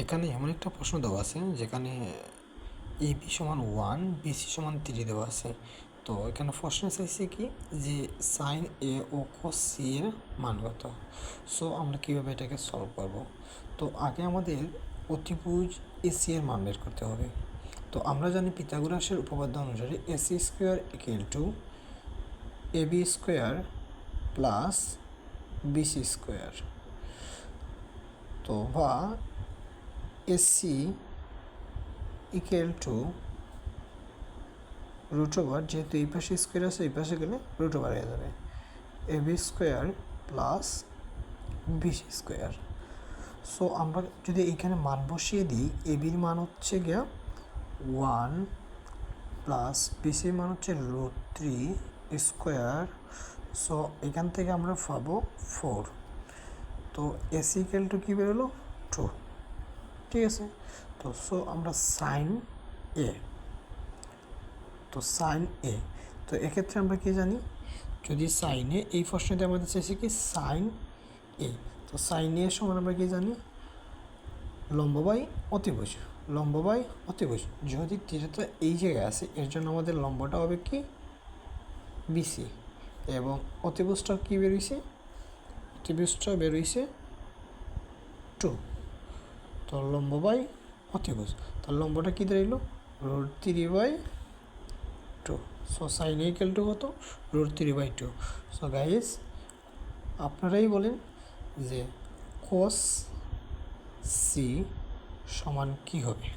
এখানে এমন একটা প্রশ্ন দেওয়া আছে যেখানে এবি সমান 1, বিসি সমান 3 দেওয়া আছে। তো এখানে প্রশ্ন চাইছে কি যে সাইন এ ও কস সি এর মান কত। সো আমরা কীভাবে এটাকে সলভ করব। তো আগে আমাদের অতিভুজ এসি এর মান বের করতে হবে। তো আমরা জানি পিথাগোরাসের উপপাদ্য অনুসারে AC square equal to AB square plus BC square. তো বা AC equal to root over, যেহেতু এই পাশে স্কোয়ার আছে এই পাশে গেলে রুট ওভার হয়ে যাবে, AB square plus BC square. So আমরা যদি এখানে মান বসিয়ে দিই, এবির মান হচ্ছে গিয়া 1 প্লাস বিসির মান হচ্ছে √3 স্কোয়ার। সো এখান থেকে আমরা পাবো 4। তো এসি ইকুয়াল টু কী বেরোলো 2, ঠিক আছে। তো সো আমরা সাইন এ, তো সাইন এ, তো এক্ষেত্রে আমরা কি জানি, যদি সাইনে এই প্রশ্নতে আমাদের চাইছে কি সাইন এ, তো সাইন এ সমান আমরা কি জানি লম্ব বাই অতিভুজ, লম্ব বাই অতিভুজ। যদি থিটাটা এই জায়গায় আছে এর জন্য আমাদের লম্বটা হবে কি বিসি, এবং অতিভুজটা কী বেরোইছে, অতিভুজটা বেরোইছে 2। তো লম্ব বাই অতিভুজ, তার লম্বটা কী দাঁড়াইলো √3/2। So sine A equal to কত √3/2। সো গাইস আপনারাই বলেন যে cos সি সমান কী হবে।